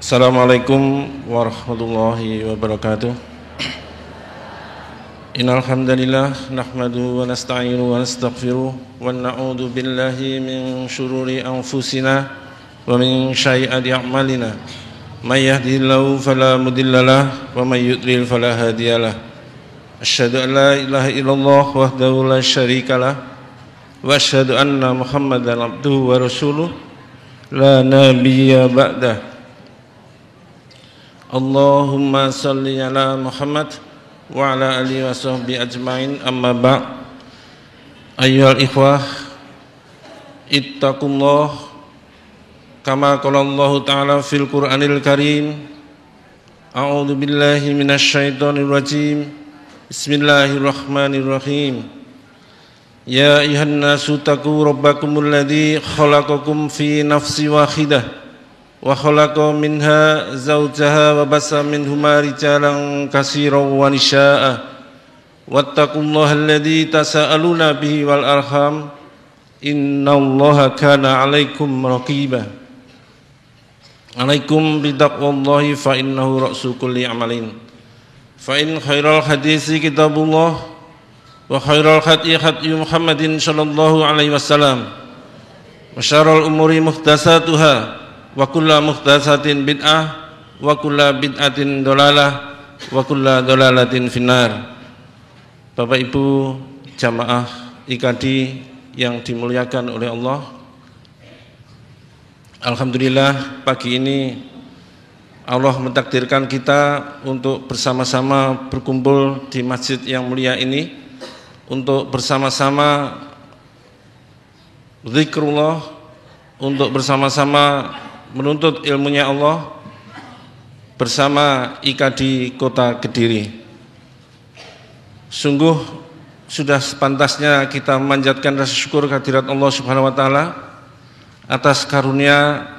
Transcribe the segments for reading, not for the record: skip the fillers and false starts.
Assalamualaikum warahmatullahi wabarakatuh. Innal hamdalillah nahmaduhu wa nasta'inuhu wa nastaghfiruh wa na'udzu billahi min shururi anfusina wa min sayyiati a'malina. May yahdihillahu fala mudhillalah wa may yudlil fala hadiyalah. Asyhadu an la ilaha illallah wahdahu la syarikalah wa asyhadu anna Muhammadan abduhu wa rasuluh la nabiyya ba'dah. Allahumma salli ala Muhammad wa ala alihi wa sahbihi ajmain, amma ba'. Ayyuhal ikhwah, ittaqullah kama qala Allah ta'ala fil Qur'anil Karim. A'udzu billahi minasyaitonir rajim. Bismillahirrahmanirrahim. Ya ayyuhan nasu taqu rabbakumul ladzi khalaqakum fi nafsin wahidah wa khalaqa minha zawjaha wa bassa minhuma rijalan katsiran wa nisaa'a wattaqullaha alladzi tasaaluna bihi wal arham innallaha kana 'alaikum raqiba. Alaikum bitaqwallahi fa innahu ra'su kulli amalin. Fa in khairal hadisi kitabullah wa khairal hadi hadi Muhammadin sallallahu alaihi wasallam wa syarrul umuri muhdatsatuha wa kullu muhdatsatin bid'ah wa kullu bid'atin dhalalah wa kullu dhalalatin finnar. Bapak Ibu jamaah IKD yang dimuliakan oleh Allah, alhamdulillah pagi ini Allah mentakdirkan kita untuk bersama-sama berkumpul di masjid yang mulia ini untuk bersama-sama zikrullah, untuk bersama-sama menuntut ilmunya Allah bersama IKD Kota Kediri. Sungguh sudah sepantasnya kita memanjatkan rasa syukur kehadirat Allah Subhanahu wa taala atas karunia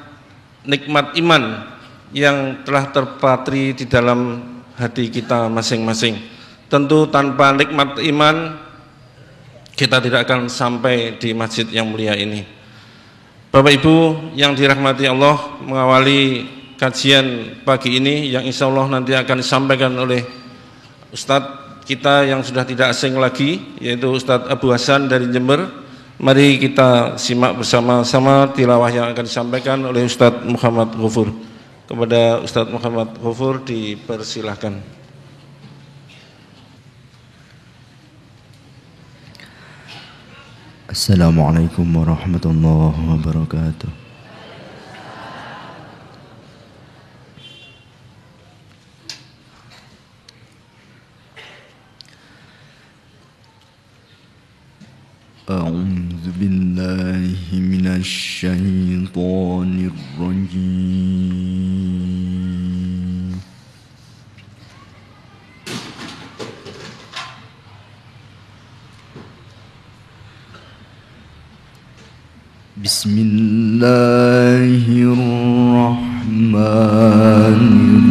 nikmat iman yang telah terpatri di dalam hati kita masing-masing. Tentu tanpa nikmat iman kita tidak akan sampai di masjid yang mulia ini. Bapak Ibu yang dirahmati Allah, mengawali kajian pagi ini yang insya Allah nanti akan disampaikan oleh Ustadz kita yang sudah tidak asing lagi, yaitu Ustadz Abu Hasan dari Jember. Mari kita simak bersama-sama tilawah yang akan disampaikan oleh Ustadz Muhammad Ghafur. Kepada Ustadz Muhammad Ghafur dipersilahkan. Assalamualaikum warahmatullahi wabarakatuh. A'udzu billahi minasy syaithanir rajim. Bismillahirrahmanirrahim.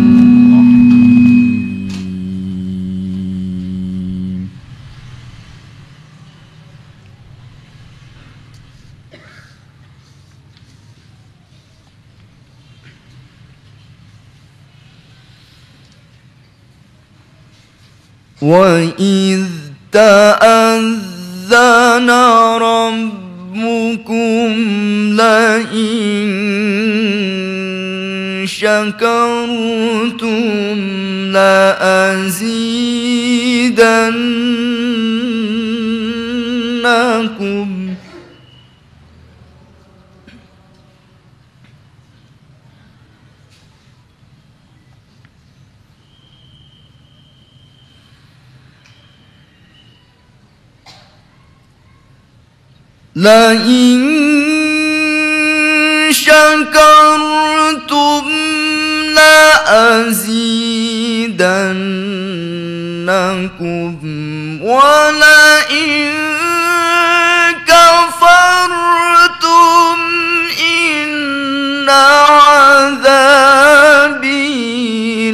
Wa idh ta'adzana rabbukum la in syakartum la azidannakum. La in syakartum la azidannakum wa la in kafartum inna azabi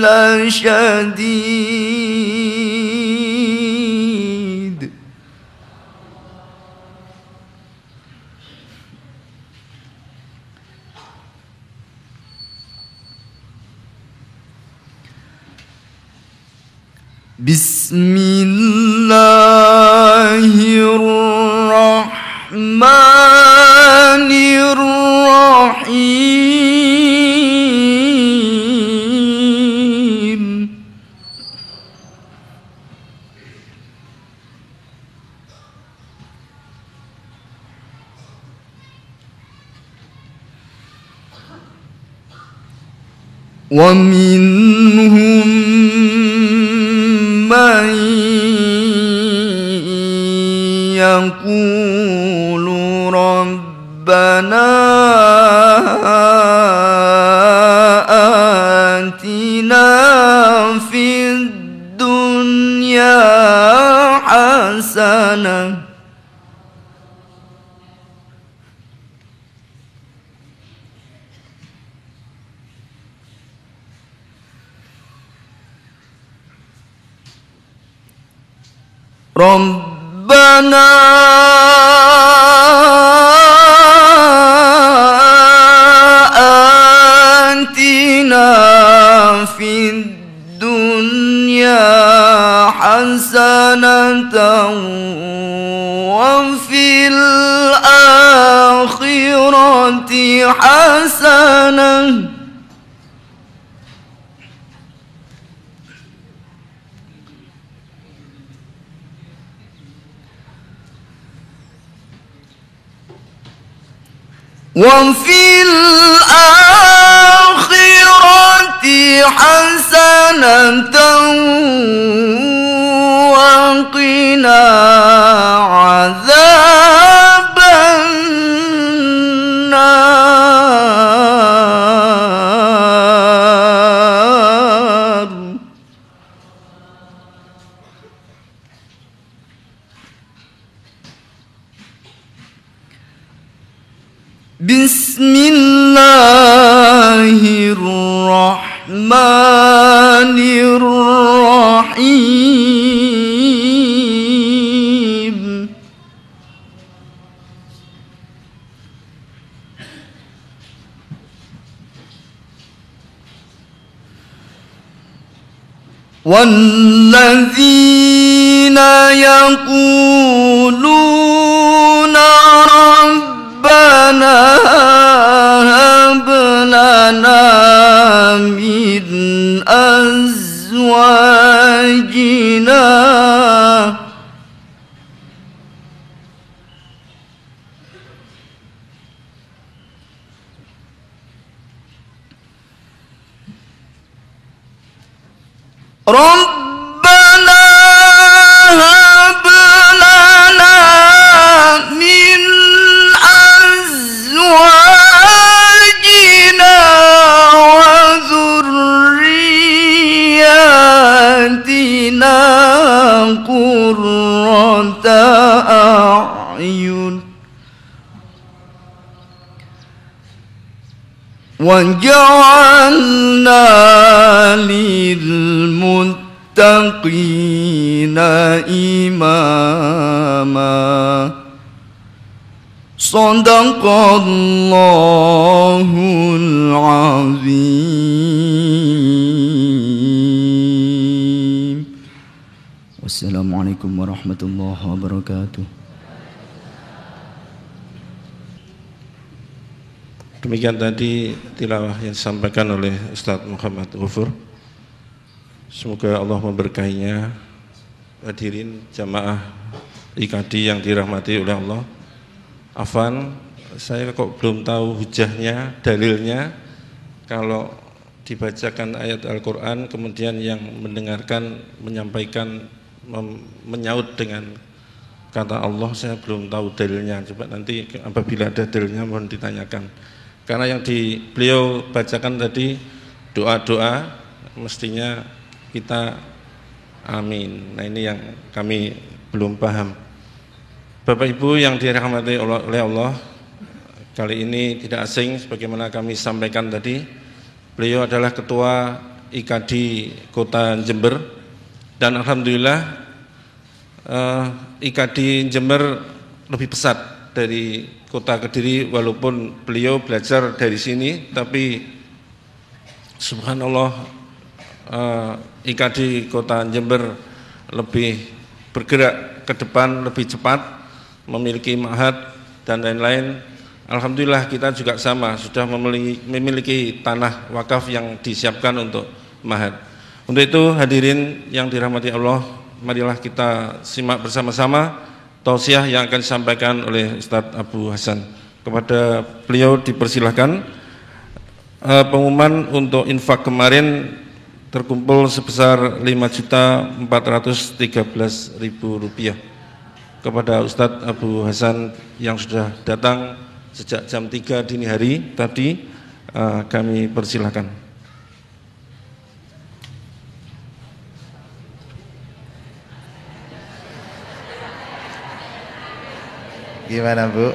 lasyadid. بسم الله الرحمن الرحيم ومنهم من يقول ربنا آتنا في الدنيا حسنة ربنا آتنا في الدنيا حسنة وفي الآخرة حسنة وفي الآخرة حسنة وقنا عذاب النار بسم الله الرحمن الرحيم والذين يقولون ربنا هب لنا من أزواجنا ربنا هب لنا من أزواجنا وذرياتنا قرة أعين وجعلنا للمتقين إماما صدق الله العظيم والسلام عليكم ورحمة الله وبركاته. Demikian tadi tilawah yang disampaikan oleh Ustaz Muhammad Ghufur. Semoga Allah memberkahinya. Hadirin jamaah IKD yang dirahmati oleh Allah. Afan, saya kok belum tahu hujahnya, dalilnya. Kalau dibacakan ayat Al-Quran, kemudian yang mendengarkan, menyampaikan, menyaut dengan kata Allah, saya belum tahu dalilnya. Coba nanti apabila ada dalilnya mohon ditanyakan. Karena yang beliau bacakan tadi doa-doa, mestinya kita amin. Nah ini yang kami belum paham. Bapak Ibu yang dirahmati oleh Allah, kali ini tidak asing sebagaimana kami sampaikan tadi, beliau adalah Ketua IKD Kota Jember, dan alhamdulillah IKD Jember lebih pesat dari Kota Kediri, walaupun beliau belajar dari sini, tapi subhanallah IKD Kota Jember lebih bergerak ke depan lebih cepat, memiliki ma'had dan lain-lain. Alhamdulillah kita juga sama, sudah memiliki tanah wakaf yang disiapkan untuk ma'had. Untuk itu hadirin yang dirahmati Allah, marilah kita simak bersama-sama tausiah yang akan disampaikan oleh Ustadz Abu Hasan. Kepada beliau dipersilahkan. Pengumuman untuk infak kemarin terkumpul sebesar Rp5.413.000 kepada Ustadz Abu Hasan yang sudah datang sejak jam 3 dini hari tadi. Kami persilahkan. Gimana Bu?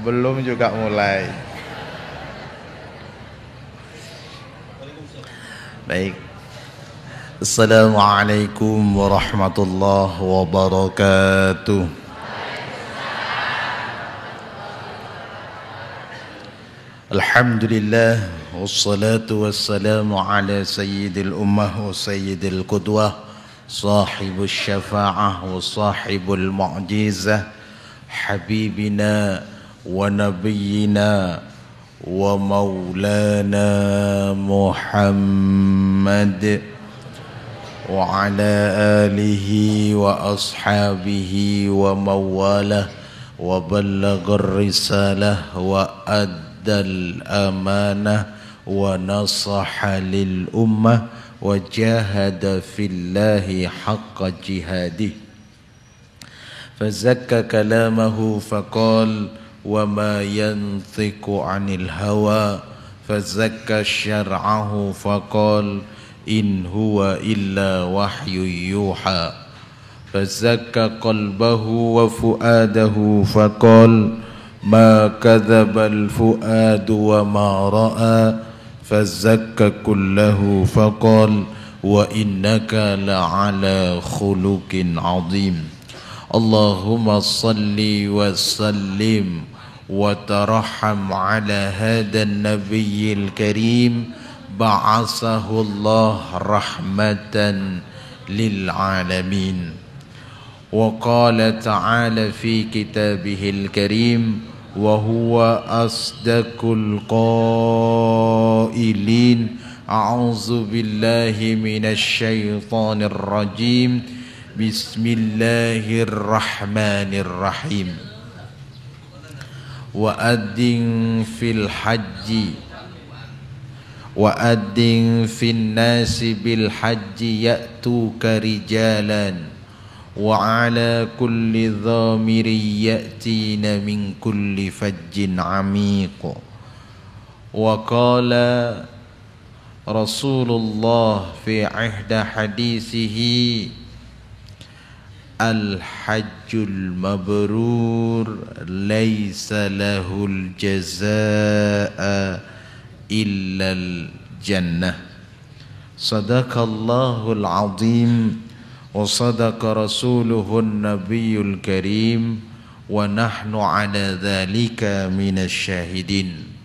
Belum juga mulai. Baik. Assalamualaikum warahmatullahi wabarakatuh. Alhamdulillah wassalatu wassalamu ala sayyidil ummah wa sayyidil qudwah sahibus syafa'ah wa sahibul mu'jizah habibina wa nabiyyina wa maulana Muhammad wa ala alihi wa ashabihi wa mawalah wa ballaghar risalah wa addal amanah wa nasaha lil ummah wa jahada fillahi haqqa jihadih. فزكى كلامه فقال وما ينطق عن الهوى فزكى شرعه فقال إن هو إلا وحي يوحى فزكى قلبه وفؤاده فقال ما كذب الفؤاد وما رأى فزكى كله فقال وإنك لعلى خلق عظيم. اللهم صل وسلم وترحم على هذا النبي الكريم بعثه الله رحمة للعالمين. وقال تعالى في كتابه الكريم وهو أصدق القائلين أعوذ بالله من الشيطان الرجيم بسم الله الرحمن الرحيم. وأذن في الناس بالحج يأتوك رجالا وعلى كل ضامر يأتين من كل فج عميق. وقال رسول الله في عهد حديثه الحج المبرور ليس له الجزاء إلا الجنة. صدق الله العظيم وصدق رسوله النبي الكريم ونحن على ذلك من الشاهدين.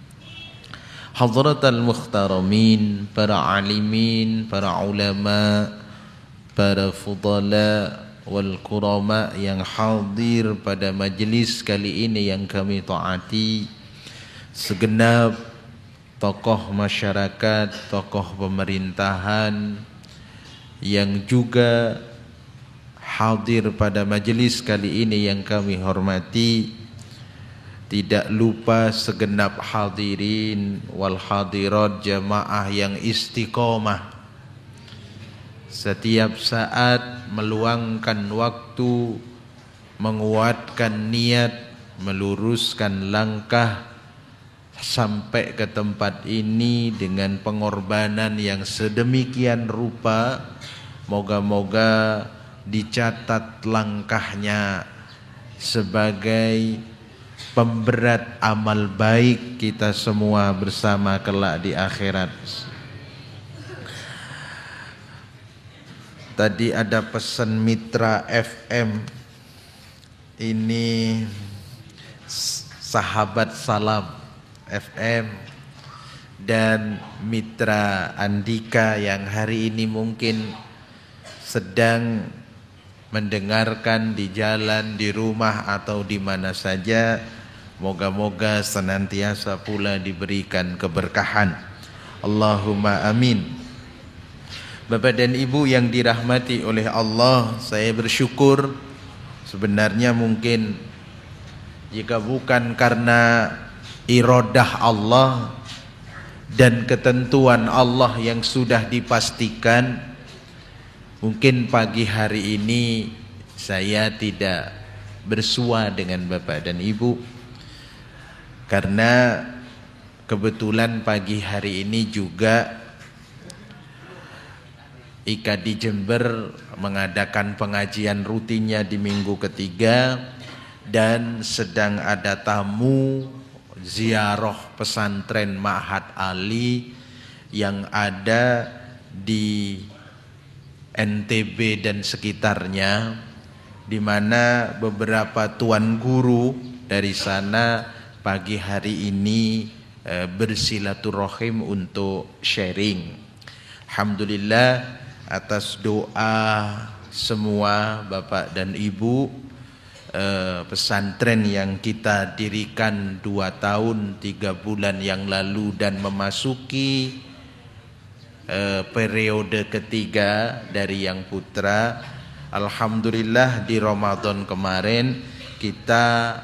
Hadratal muhtaramin, para alimin, para ulama, para fudala wal kurama yang hadir pada majlis kali ini yang kami taati, segenap tokoh masyarakat, tokoh pemerintahan yang juga hadir pada majlis kali ini yang kami hormati, tidak lupa segenap hadirin wal hadirat jamaah yang istiqomah setiap saat meluangkan waktu, menguatkan niat, meluruskan langkah sampai ke tempat ini dengan pengorbanan yang sedemikian rupa. Moga-moga dicatat langkahnya sebagai pemberat amal baik kita semua bersama kelak di akhirat. Tadi ada pesan Mitra FM, ini sahabat salam FM dan Mitra Andika yang hari ini mungkin sedang mendengarkan di jalan, di rumah atau di mana saja. Moga-moga senantiasa pula diberikan keberkahan. Allahumma amin. Bapak dan Ibu yang dirahmati oleh Allah, saya bersyukur. Sebenarnya mungkin jika bukan karena iradah Allah dan ketentuan Allah yang sudah dipastikan, mungkin pagi hari ini saya tidak bersua dengan Bapak dan Ibu, karena kebetulan pagi hari ini juga IKADI Jember mengadakan pengajian rutinnya di minggu ketiga, dan sedang ada tamu ziarah pesantren Ma'had Ali yang ada di NTB dan sekitarnya, di mana beberapa tuan guru dari sana pagi hari ini bersilaturahim untuk sharing. Alhamdulillah atas doa semua Bapak dan Ibu, pesantren yang kita dirikan 2 tahun 3 bulan yang lalu dan memasuki periode ketiga dari Yang Putra. Alhamdulillah di Ramadan kemarin kita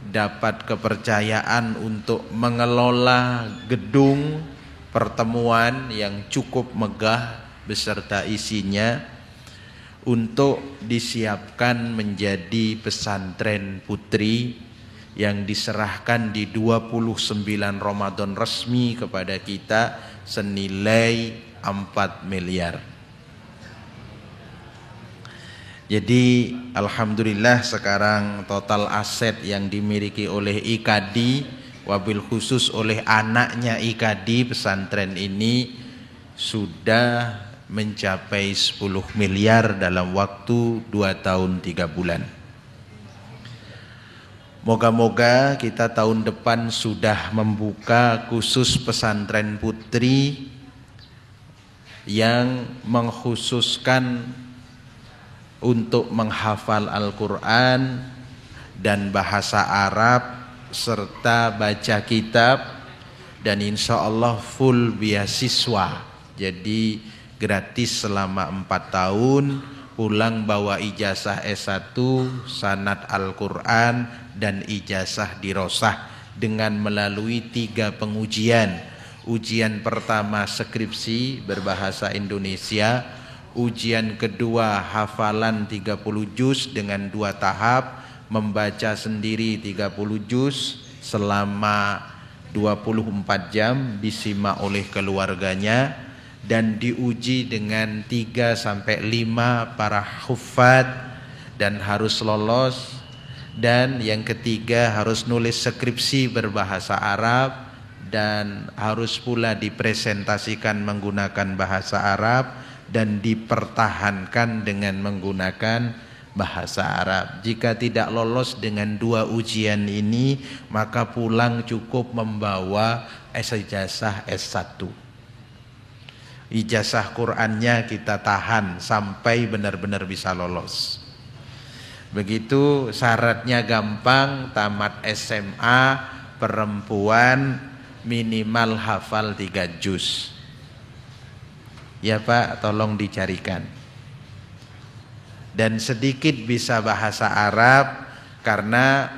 dapat kepercayaan untuk mengelola gedung pertemuan yang cukup megah beserta isinya untuk disiapkan menjadi pesantren putri yang diserahkan di 29 Ramadan resmi kepada kita senilai 4 miliar. Jadi alhamdulillah sekarang total aset yang dimiliki oleh IKADI, wabil khusus oleh anaknya IKADI, pesantren ini sudah mencapai 10 miliar dalam waktu 2 tahun 3 bulan. Moga-moga kita tahun depan sudah membuka khusus pesantren putri yang mengkhususkan untuk menghafal Al-Quran dan bahasa Arab serta baca kitab, dan insya Allah full beasiswa. Jadi gratis selama 4 tahun, pulang bawa ijazah S1, sanad Al-Quran dan ijazah dirosah dengan melalui 3 pengujian. Ujian pertama skripsi berbahasa Indonesia, ujian kedua hafalan 30 juz dengan 2 tahap, membaca sendiri 30 juz selama 24 jam disimak oleh keluarganya, dan diuji dengan 3-5 para hufad dan harus lolos. Dan yang ketiga harus nulis skripsi berbahasa Arab dan harus pula dipresentasikan menggunakan bahasa Arab dan dipertahankan dengan menggunakan bahasa Arab. Jika tidak lolos dengan 2 ujian ini, maka pulang cukup membawa ijazah S1. Ijazah Qur'annya kita tahan sampai benar-benar bisa lolos. Begitu syaratnya gampang, tamat SMA, perempuan minimal hafal 3 juz. Ya Pak, tolong dicarikan. Dan sedikit bisa bahasa Arab karena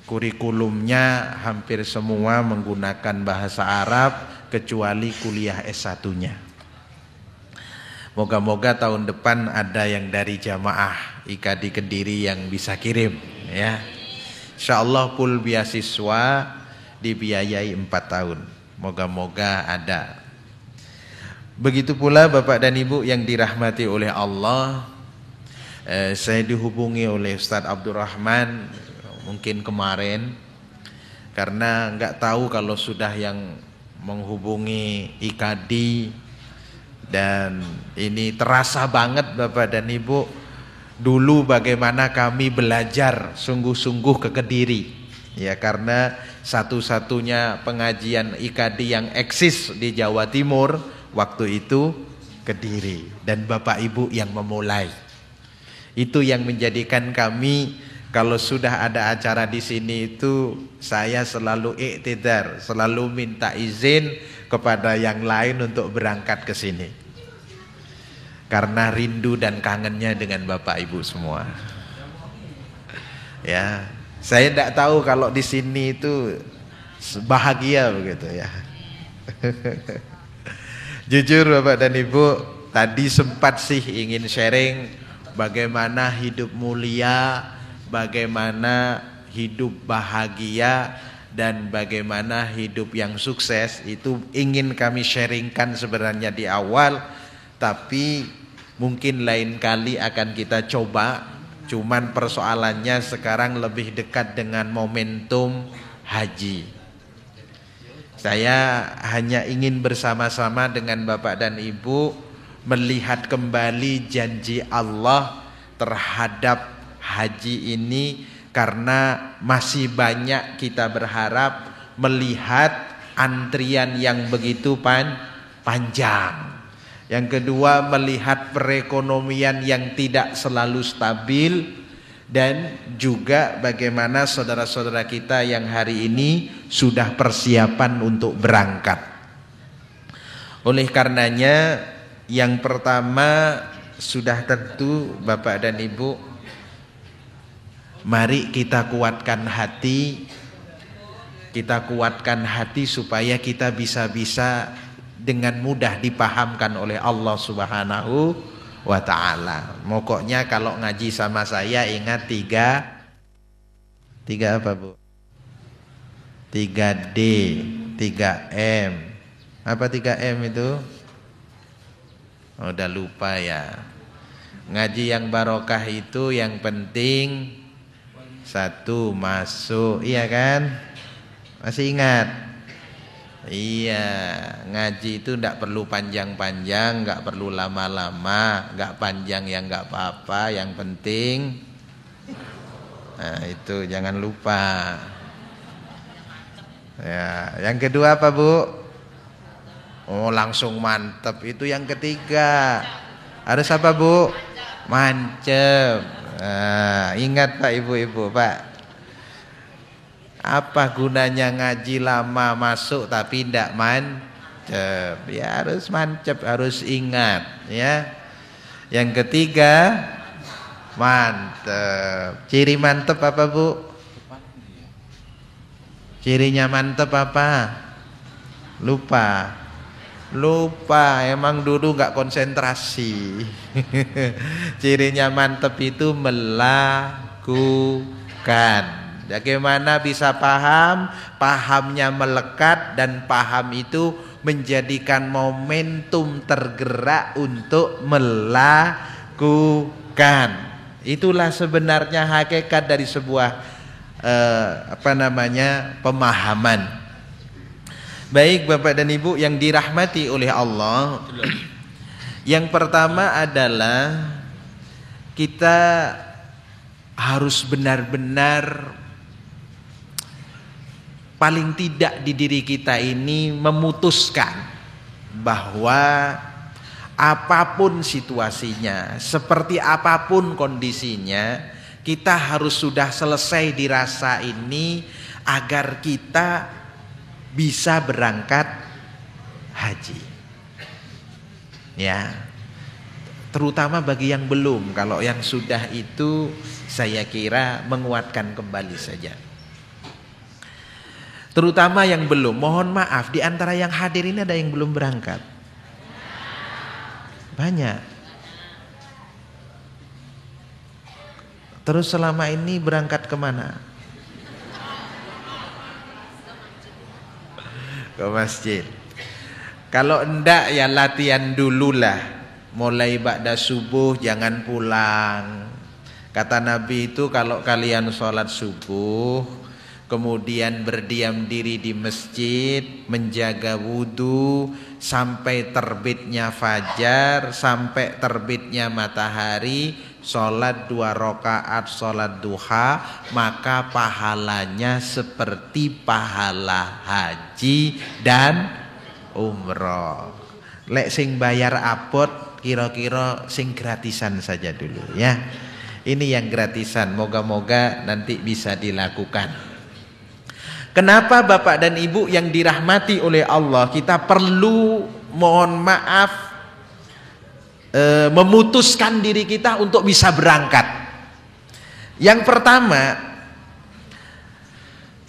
kurikulumnya hampir semua menggunakan bahasa Arab kecuali kuliah S1-nya. Moga-moga tahun depan ada yang dari jamaah IKADI Kediri yang bisa kirim ya. Insyaallah full beasiswa dibiayai 4 tahun. Moga-moga ada. Begitu pula Bapak dan Ibu yang dirahmati oleh Allah. Saya dihubungi oleh Ustadz Abdurrahman mungkin kemarin, karena nggak tahu kalau sudah yang menghubungi IKADI. Dan ini terasa banget Bapak dan Ibu, dulu bagaimana kami belajar sungguh-sungguh ke Kediri. Ya, karena satu-satunya pengajian IKD yang eksis di Jawa Timur waktu itu Kediri, dan Bapak Ibu yang memulai. Itu yang menjadikan kami kalau sudah ada acara di sini itu saya selalu iktidar, selalu minta izin kepada yang lain untuk berangkat ke sini. Karena rindu dan kangennya dengan Bapak Ibu semua. Ya, saya tidak tahu kalau di sini itu bahagia begitu ya. Jujur Bapak dan Ibu, tadi sempat sih ingin sharing bagaimana hidup mulia, bagaimana hidup bahagia, dan bagaimana hidup yang sukses. Itu ingin kami sharingkan sebenarnya di awal, tapi mungkin lain kali akan kita coba. Cuman persoalannya sekarang lebih dekat dengan momentum haji. Saya hanya ingin bersama-sama dengan Bapak dan Ibu melihat kembali janji Allah terhadap haji ini, karena masih banyak kita berharap melihat antrian yang begitu panjang. Yang kedua, melihat perekonomian yang tidak selalu stabil, dan juga bagaimana saudara-saudara kita yang hari ini sudah persiapan untuk berangkat. Oleh karenanya, yang pertama sudah tentu Bapak dan Ibu, mari kita kuatkan hati. Kita kuatkan hati supaya kita bisa dengan mudah dipahamkan oleh Allah Subhanahu wa ta'ala. Pokoknya kalau ngaji sama saya ingat tiga apa Bu? 3D, 3M. Apa 3M itu? Oh, udah lupa ya. Ngaji yang barokah itu yang penting satu masuk, iya kan? Masih ingat? Iya, ngaji itu tidak perlu panjang-panjang, nggak perlu lama-lama, nggak panjang yang nggak apa-apa, yang penting. Nah itu jangan lupa. Ya, yang kedua apa Bu? Oh langsung mantep, itu yang ketiga. Harus apa Bu? Mancep. Nah, ingat Pak Ibu-Ibu Pak. Apa gunanya ngaji lama masuk tapi tidak mancep? Ya harus mancep, harus ingat ya. Yang ketiga mantep. Ciri mantep apa Bu? Cirinya mantep apa? Lupa. Emang dulu nggak konsentrasi. Cirinya mantep itu melakukan. Bagaimana bisa paham? Pahamnya melekat, dan paham itu menjadikan momentum tergerak untuk melakukan. Itulah sebenarnya hakikat dari sebuah pemahaman. Baik Bapak dan Ibu yang dirahmati oleh Allah. Yang pertama adalah kita harus benar-benar, paling tidak di diri kita ini, memutuskan bahwa apapun situasinya, seperti apapun kondisinya, kita harus sudah selesai dirasa ini agar kita bisa berangkat haji. Ya, terutama bagi yang belum. Kalau yang sudah itu saya kira menguatkan kembali saja. Terutama yang belum, mohon maaf, di antara yang hadir ini ada yang belum berangkat. Banyak. Terus selama ini berangkat kemana? Ke masjid. Kalau enggak ya latihan dululah. Mulai ba'da subuh jangan pulang. Kata Nabi itu kalau kalian sholat subuh, kemudian berdiam diri di masjid, menjaga wudu sampai terbitnya fajar, sampai terbitnya matahari, sholat 2 rakaat sholat duha, maka pahalanya seperti pahala haji dan umroh. Lek sing bayar abot kira-kira sing gratisan saja dulu ya. Ini yang gratisan, moga-moga nanti bisa dilakukan. Kenapa Bapak dan Ibu yang dirahmati oleh Allah, kita perlu mohon maaf memutuskan diri kita untuk bisa berangkat. Yang pertama,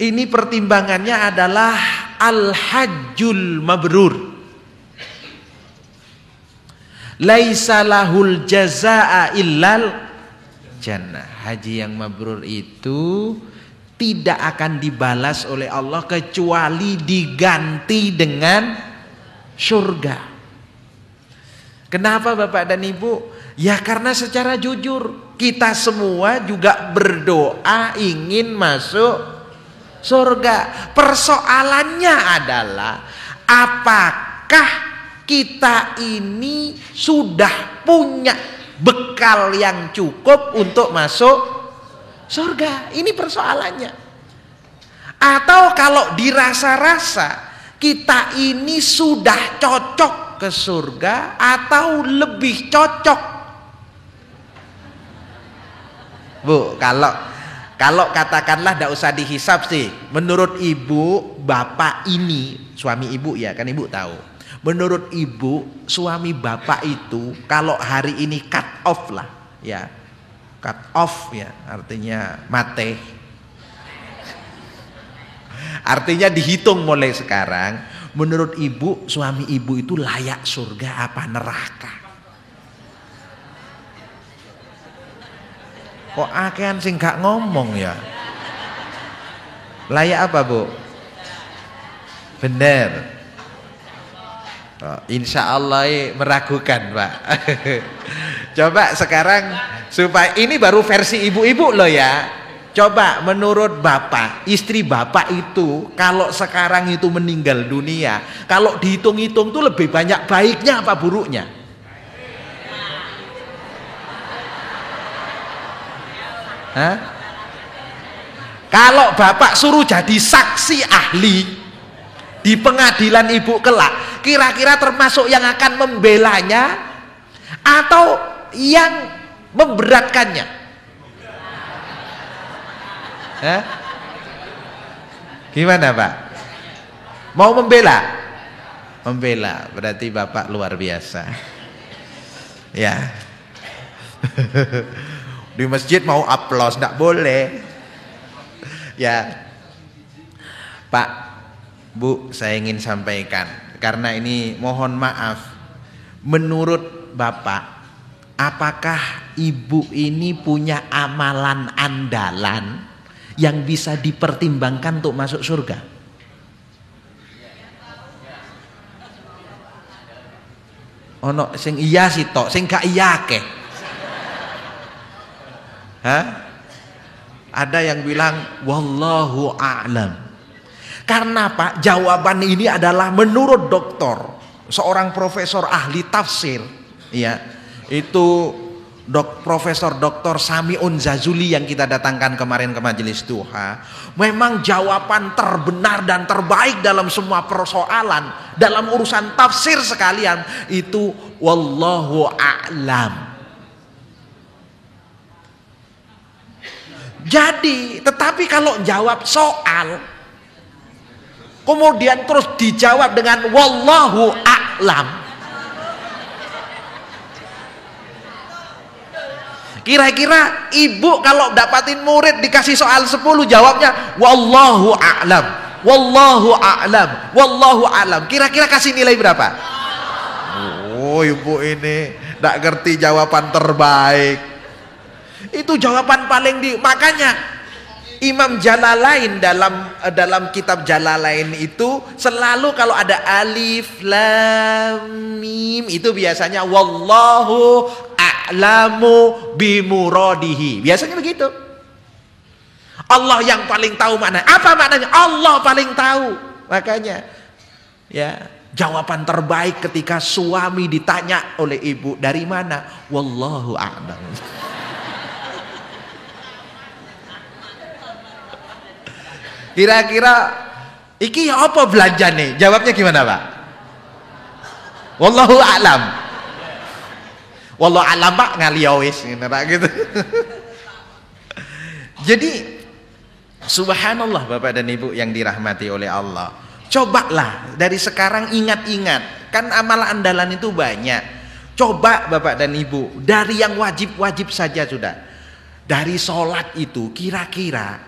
ini pertimbangannya adalah al-hajjul mabrur. Laisa lahul jazaa illal jannah. Haji yang mabrur itu tidak akan dibalas oleh Allah kecuali diganti dengan surga. Kenapa Bapak dan Ibu? Ya karena secara jujur kita semua juga berdoa ingin masuk surga. Persoalannya adalah apakah kita ini sudah punya bekal yang cukup untuk masuk surga? Ini persoalannya. Atau kalau dirasa-rasa kita ini sudah cocok ke surga atau lebih cocok. Bu, kalau katakanlah tidak usah dihisap sih, menurut ibu bapak ini, suami ibu ya kan ibu tahu, menurut ibu suami bapak itu kalau hari ini cut off lah ya, cut off ya artinya mate, artinya dihitung mulai sekarang, menurut ibu suami ibu itu layak surga apa neraka? Kok akean sing gak ngomong ya? Layak apa bu? Bener. Oh, insya Allah meragukan pak. Coba sekarang supaya ini baru versi ibu-ibu loh ya. Coba menurut bapak, istri bapak itu kalau sekarang itu meninggal dunia, kalau dihitung-hitung tuh lebih banyak baiknya apa buruknya? Hah? Kalau bapak suruh jadi saksi ahli di pengadilan ibu kelak, kira-kira termasuk yang akan membelanya atau yang memberatkannya? Hah? Gimana pak? Mau membela? Membela, berarti bapak luar biasa ya. Di masjid mau aplaus, tidak boleh ya. Pak, Bu, saya ingin sampaikan, karena ini mohon maaf, menurut bapak, apakah ibu ini punya amalan andalan yang bisa dipertimbangkan untuk masuk surga? Ono sing iya sih tok, sing gak iya akeh. Hah? Ada yang bilang wallahu a'lam. Karena Pak, jawaban ini adalah menurut doktor, seorang profesor ahli tafsir, ya, itu Profesor Dr. Sami'un Zazuli yang kita datangkan kemarin ke majelis duha. Memang jawaban terbenar dan terbaik dalam semua persoalan, dalam urusan tafsir sekalian, itu wallahu a'lam. Jadi, tetapi kalau jawab soal kemudian terus dijawab dengan wallahu a'lam, kira-kira ibu kalau dapatin murid dikasih soal 10 jawabnya wallahu a'lam, wallahu a'lam, wallahu a'lam, kira-kira kasih nilai berapa? Oh, ibu ini tidak ngerti jawaban terbaik. Itu jawaban paling makanya Imam Jalalain dalam kitab Jalalain itu selalu kalau ada alif lam mim itu biasanya wallahu a'lamu bimuradihi. Biasanya begitu. Allah yang paling tahu makna. Apa maknanya? Allah paling tahu. Makanya ya, jawaban terbaik ketika suami ditanya oleh ibu, dari mana? Wallahu a'lam. Kira-kira iki apa belanjane? Jawabnya gimana, Pak? Wallahu a'lam. Wallahu a'lam, Pak, ngaliyo wis ngene gitu. Jadi subhanallah Bapak dan Ibu yang dirahmati oleh Allah. Cobalah dari sekarang ingat-ingat, kan amal andalan itu banyak. Coba Bapak dan Ibu, dari yang wajib-wajib saja sudah. Dari sholat itu kira-kira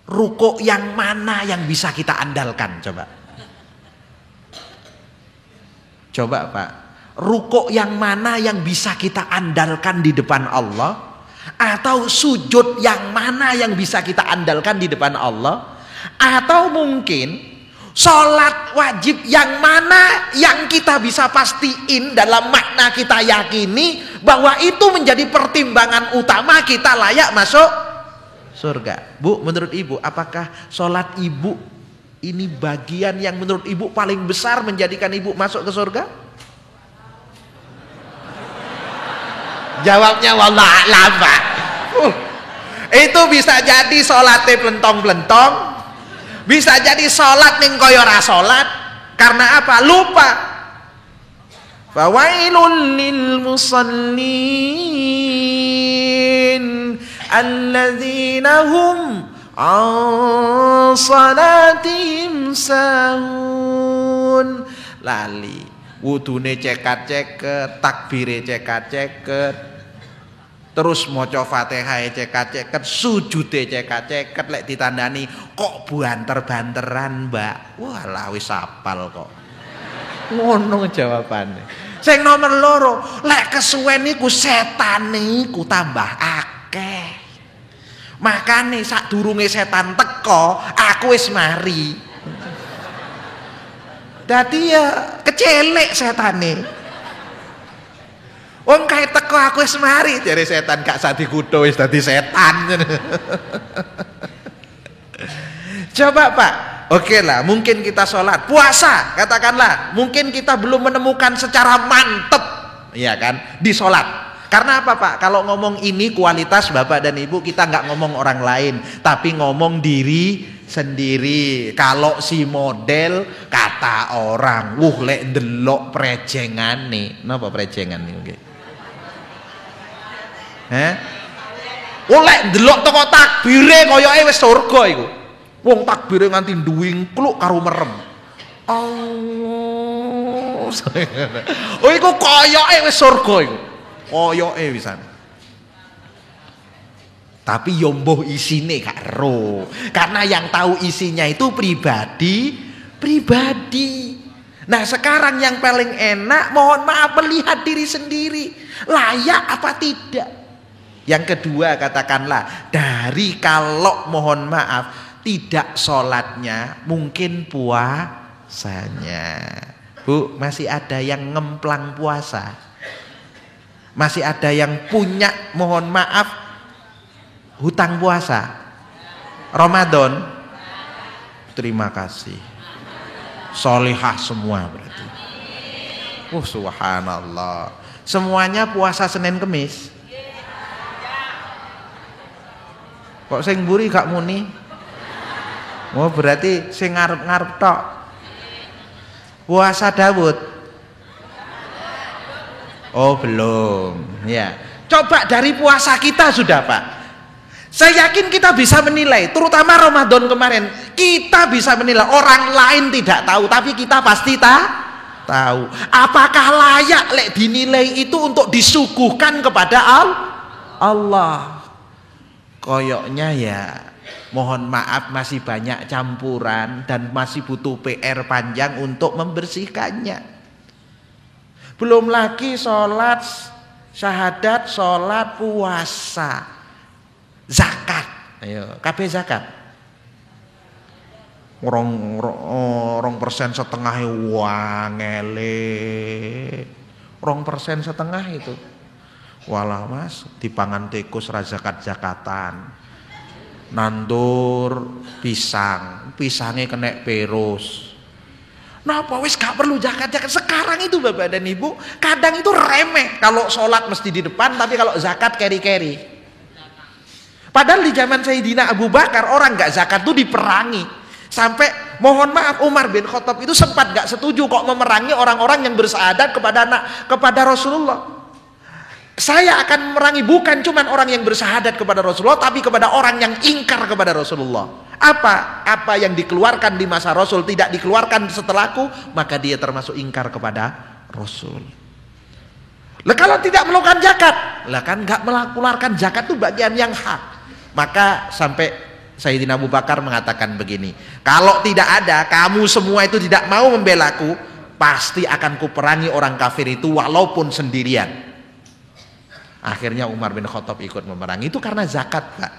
rukuk yang mana yang bisa kita andalkan, coba. Coba Pak, rukuk yang mana yang bisa kita andalkan di depan Allah? Atau sujud yang mana yang bisa kita andalkan di depan Allah? Atau mungkin sholat wajib yang mana yang kita bisa pastiin dalam makna kita yakini bahwa itu menjadi pertimbangan utama kita layak masuk surga. Bu, menurut Ibu, apakah sholat Ibu ini bagian yang menurut Ibu paling besar menjadikan Ibu masuk ke surga? Jawabnya wallahualam, Pak. Itu bisa jadi sholatnya pelentong-pelentong, bisa jadi sholat ning kaya ora sholat. Karena apa? Lupa. Fawailul lil musallin alladzina hum an salatihim sahun. Lali wudune cekat-ceket, takbire cekat-ceket, terus maca Fatihah cekat-ceket, sujude cekat-ceket, lek ditandani kok banter-banteran, Mbak. Walah wis apal kok. Ngono jawabane. Sing nomor loro, lek kesuwen iku setan iku tambah akeh. Makane sadurunge setan teko, aku wis mari. Dadi ya kecelek setane. Wong kae teko aku wis mari, jare setan gak sak dikuthuk wis dadi setan. Coba Pak, oke lah, mungkin kita sholat, puasa, katakanlah, mungkin kita belum menemukan secara mantep, ya kan, di sholat. Karena apa Pak? Kalau ngomong ini kualitas Bapak dan Ibu, kita nggak ngomong orang lain, tapi ngomong diri sendiri. Kalau si model kata orang, lek ndelok prejengane, napa prejengan nih? Okay. Lek ndelok teko takbire koyoke wis surga iku. Wong takbire nganti nduwingkluk karo merem. Oh iku koyoke wis surga iku. Koyoke wisan. Tapi yo mbuh isine gak ero. Karena yang tahu isinya itu pribadi. Nah sekarang yang paling enak, mohon maaf, melihat diri sendiri layak apa tidak. Yang kedua, katakanlah dari kalau mohon maaf tidak sholatnya, mungkin puasanya. Bu, masih ada yang ngemplang puasa, masih ada yang punya mohon maaf hutang puasa Ramadan. Terima kasih, solihah semua berarti. Subhanallah, semuanya puasa Senin Kemis. Kok sing mburi gak muni? Oh berarti sing ngarep-ngarep tok. Puasa Daud. Oh belum. Ya. Coba dari puasa kita sudah Pak. Saya yakin kita bisa menilai, terutama Ramadan kemarin, kita bisa menilai. Orang lain tidak tahu, tapi kita pasti tahu. Apakah layak lek dinilai itu untuk disuguhkan kepada Allah? Koyoknya ya mohon maaf masih banyak campuran dan masih butuh PR panjang untuk membersihkannya. Belum lagi sholat syahadat, sholat puasa, zakat. Ayo, kabeh zakat. Rong persen setengah wangele. 2% itu. Walah Mas, dipangan tikus ra zakat-zakatan. Nandur pisangnya kena perus. Napa wis gak perlu zakat-zakat sekarang itu Bapak dan Ibu. Kadang itu remeh kalau sholat mesti di depan, tapi kalau zakat keri-keri. Padahal di zaman Sayyidina Abu Bakar orang gak zakat tuh diperangi. Sampai mohon maaf Umar bin Khattab itu sempat gak setuju kok memerangi orang-orang yang bersyahadat kepada Rasulullah. Saya akan memerangi bukan cuma orang yang bersyahadat kepada Rasulullah, tapi kepada orang yang ingkar kepada Rasulullah. Apa yang dikeluarkan di masa Rasul tidak dikeluarkan setelahku, maka dia termasuk ingkar kepada Rasul. Lah kalau tidak melakukan zakat, lah kan nggak mengeluarkan zakat itu bagian yang hak. Maka sampai Sayyidina Abu Bakar mengatakan begini, kalau tidak ada kamu semua itu tidak mau membelaku, pasti akan kuperangi orang kafir itu walaupun sendirian. Akhirnya Umar bin Khattab ikut memerangi itu karena zakat, Pak.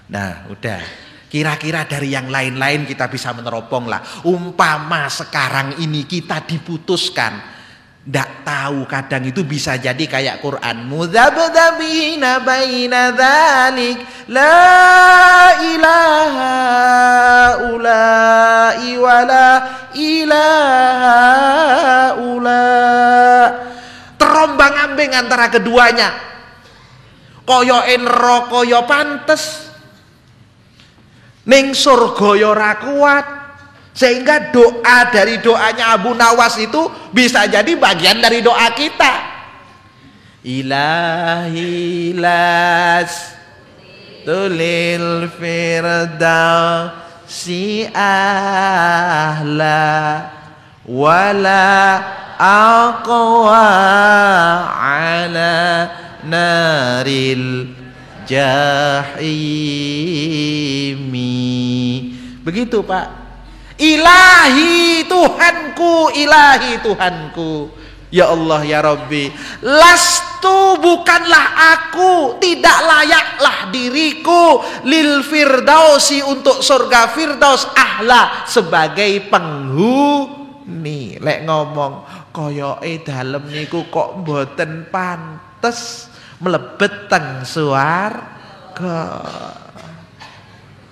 Nah udah, kira-kira dari yang lain-lain kita bisa meneropong lah. Umpama sekarang ini kita diputuskan, ndak tahu kadang itu bisa jadi kayak Quran, mudzabdzabina baina dzalik la ilaha ula'i wala ilaha ula, terombang-ambing antara keduanya, koyo neraka ya pantes, ning surga ya ora kuat. Sehingga doa dari doanya Abu Nawas itu bisa jadi bagian dari doa kita. Ilahi las tulil firdausi ahla wala aqwa ala naril jahimi. Begitu Pak. Ilahi Tuhanku, ilahi Tuhanku, ya Allah ya Rabbi, lastu bukanlah aku, tidak layaklah diriku, lil firdausi untuk surga firdaus, ahla sebagai penghuni. Lek ngomong koyoke dalem niku kok mboten pantes mlebet teng swarga,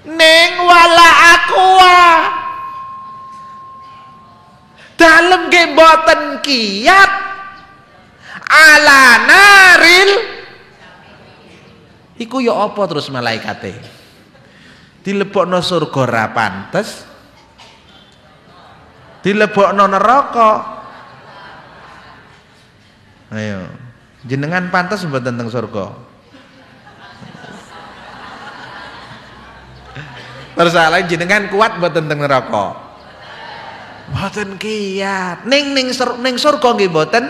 ning wala aqua dalem nggih mboten kiat ala naril iku ya apa terus malaikate dilebokno surga ra pantes, dilebokno neraka. Ayo jenengan pantes mboten teng surga? Persoalan jenengan kuat mboten teng neraka? Mboten kiat. Ning surga nggih mboten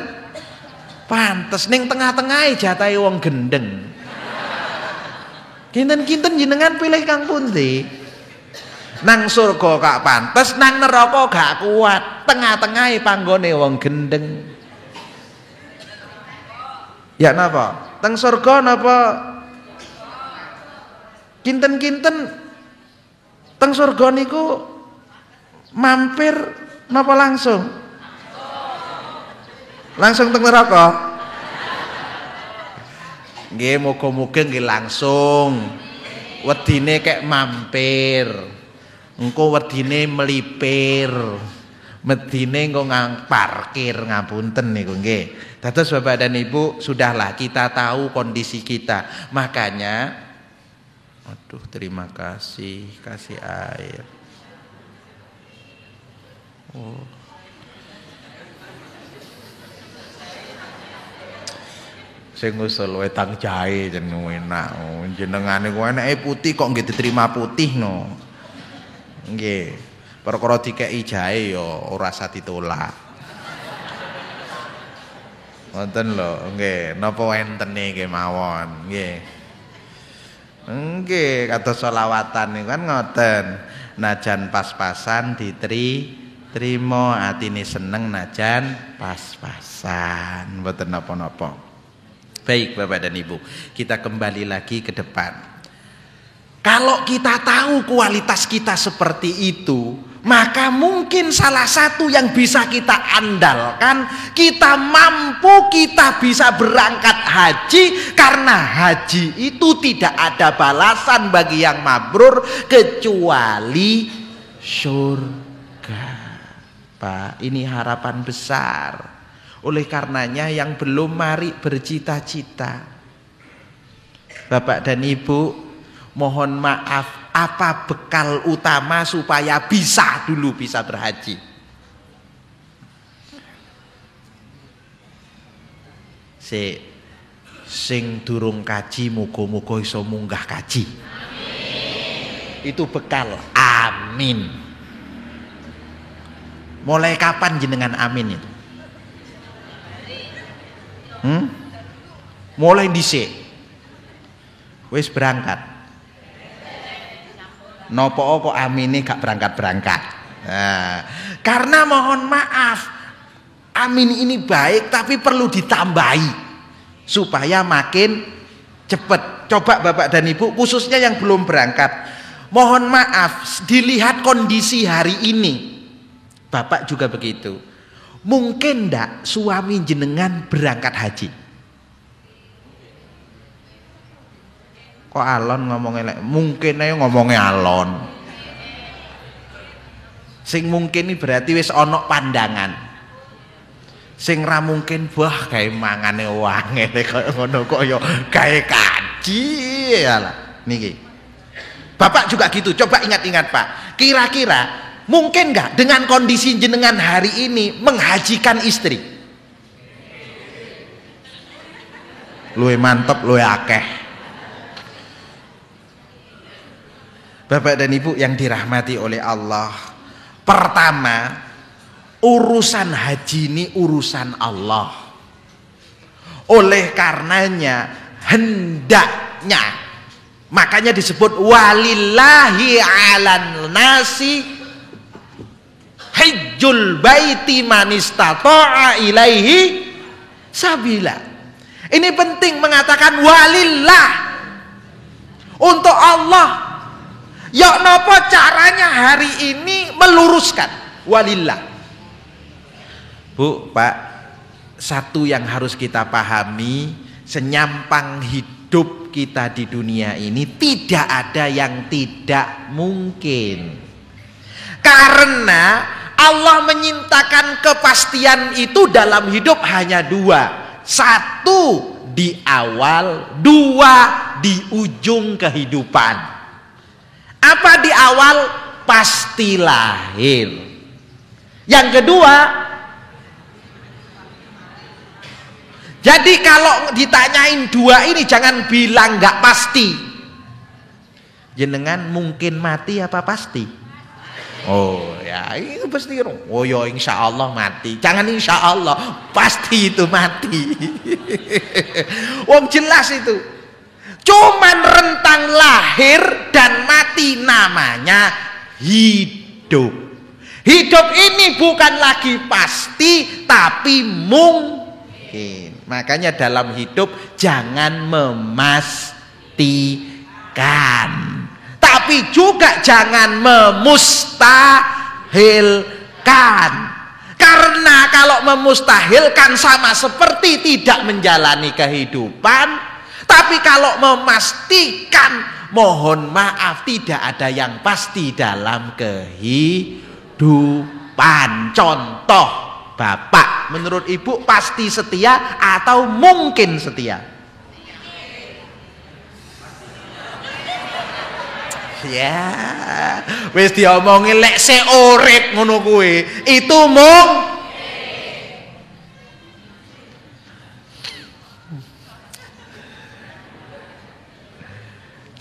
pantes, ning tengah-tengahe jatahe wong gendeng. Kinten-kinten jenengan pilih kang pundi? Nang surga gak pantes, nang neraka gak kuat, tengah-tengahe panggone wong gendeng. Ya napa? Teng surga napa? Kinten-kinten teng surga niku mampir napa langsung? Langsung teng neraka? Nggih, muga-muga nggih langsung. Wedine kek mampir. Engko wedine melipir. Medine engko parkir, ngapunten niku nggih. Dados Bapak dan Ibu, sudahlah kita tahu kondisi kita. Makanya aduh, terima kasih, kasih air. Oh. Sing usul wetang jahe jeneng enak. Jenengane ku enake putih kok nggih diterima putih no. Nggih. Perkara dikeki jahe ya ora usah ditolak. Wonten lho, nggih, napa wentene nggih mawon, nggih. Nggih, kados selawatan niku kan ngoten. Najan pas-pasan trimo atine seneng najan pas-pasan, mboten napa-napa. Baik Bapak dan Ibu, kita kembali lagi ke depan. Kalau kita tahu kualitas kita seperti itu, maka mungkin salah satu yang bisa kita andalkan, kita mampu, kita bisa berangkat haji, karena haji itu tidak ada balasan bagi yang mabrur kecuali surga. Pak, ini harapan besar. Oleh karenanya yang belum, mari bercita-cita. Bapak dan Ibu, mohon maaf apa bekal utama supaya bisa berhaji? Sing durung kaji muga-muga iso munggah kaji. Amin. Itu bekal. Amin. Mulai kapan jenengan amin itu? Mulai dhisik. Wis berangkat. Nopo kok amine gak berangkat-berangkat. Nah, karena mohon maaf, amin ini baik tapi perlu ditambahi supaya makin cepat. Coba Bapak dan Ibu khususnya yang belum berangkat, mohon maaf dilihat kondisi hari ini. Bapak juga begitu. Mungkin ndak suami jenengan berangkat haji? Kok alon ngomongnya? Mungkin aja ngomongnya alon. Sing mungkin ini berarti wis onok pandangan. Sing ra mungkin wah gawe mangane wangene kaya ngono kok ya gawe kaji alah niki. Bapak juga gitu. Coba ingat-ingat Pak. Kira-kira mungkin nggak dengan kondisi jenengan hari ini menghajikan istri? Luwe mantep, luwe akeh. Bapak dan Ibu yang dirahmati oleh Allah, pertama, urusan haji ini urusan Allah. Oleh karenanya hendaknya, makanya disebut walillahi 'alan nasi hajjul baiti man istata'a ilaihi sabila. Ini penting mengatakan walillah, untuk Allah. Ya napa caranya hari ini meluruskan walillah. Bu, Pak, satu yang harus kita pahami, senyampang hidup kita di dunia ini tidak ada yang tidak mungkin. Karena Allah menyintakan kepastian itu dalam hidup hanya dua. Satu di awal, dua di ujung kehidupan. Apa di awal? Pasti lahir. Yang kedua, jadi kalau ditanyain dua ini jangan bilang nggak pasti. Jenengan mungkin mati apa pasti? Oh ya, itu pasti. Oh ya insya Allah mati. Jangan insya Allah, pasti itu mati. Wong jelas itu. Cuman rentang lahir dan mati, namanya hidup. Hidup ini bukan lagi pasti tapi mungkin. Makanya dalam hidup jangan memastikan, tapi juga jangan memustahilkan. Karena kalau memustahilkan sama seperti tidak menjalani kehidupan. Tapi kalau memastikan, mohon maaf, tidak ada yang pasti dalam kehidupan. Contoh, Bapak menurut Ibu pasti setia atau mungkin setia? Ya, wis diomongin lek seurip ngono kuwi. Itu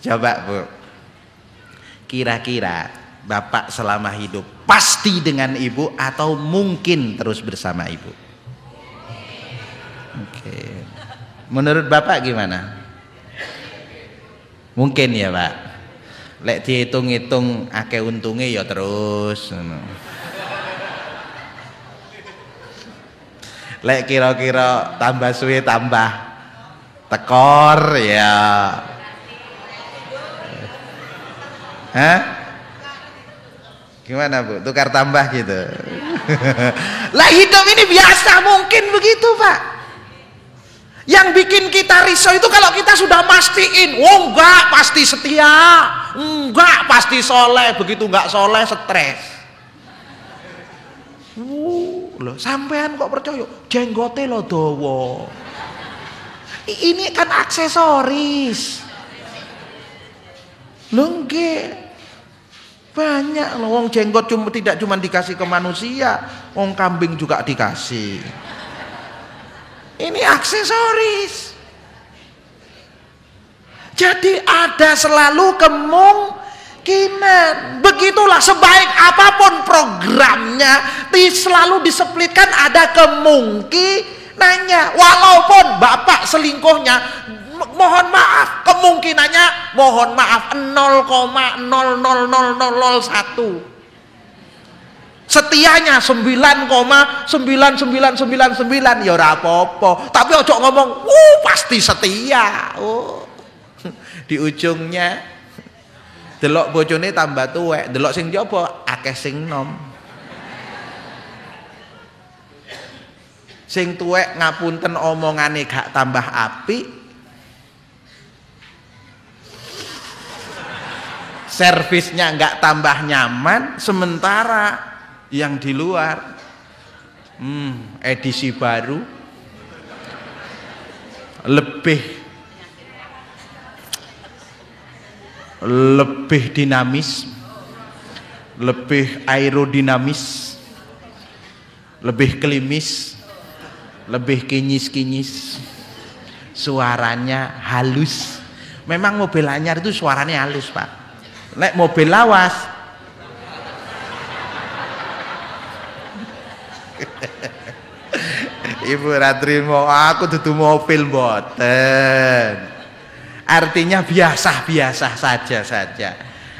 Coba Bu, kira-kira Bapak selama hidup pasti dengan Ibu atau mungkin terus bersama Ibu? Oke. Menurut Bapak gimana? Mungkin ya Pak. Lek dihitung-hitung akeh untungnya ya terus. Lek kira-kira tambah suwe tambah tekor ya. Hah? Gimana Bu? Tukar tambah gitu. Lah hidup ini biasa mungkin begitu Pak. Yang bikin kita risau itu kalau kita sudah mastiin, oh enggak pasti setia, enggak pasti soleh, begitu enggak soleh stres. Loh, sampean kok percaya? Jenggote lo dowo. Ini kan aksesoris. Lho nggih. Banyak loh, wong jenggot tidak cuma dikasih ke manusia, wong kambing juga dikasih. Ini aksesoris. Jadi ada selalu kemungkinan. Begitulah sebaik apapun programnya, selalu diseplitkan ada kemungkinannya. Walaupun bapak selingkuhnya, mohon maaf, kemungkinannya mohon maaf 0,000001. Setianya 9,99999 ya ora apa-apa. Tapi ojo ngomong, pasti setia. Di ujungnya delok bojone tambah tuwek, delok sing njaba akeh sing nom. Sing tuwek ngapunten omongane gak tambah apik, servisnya nggak tambah nyaman, sementara yang di luar edisi baru lebih dinamis, lebih aerodinamis, lebih klimis, lebih kinyis-kinyis, suaranya halus. Memang mobil anyar itu suaranya halus, Pak. Nek mobil lawas Ibu Ratrimo, aku dudu mobil mboten. Artinya biasa-biasa saja.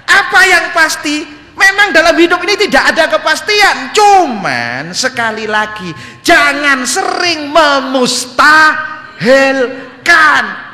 Apa yang pasti, memang dalam hidup ini tidak ada kepastian. Cuman sekali lagi, jangan sering memustahilkan.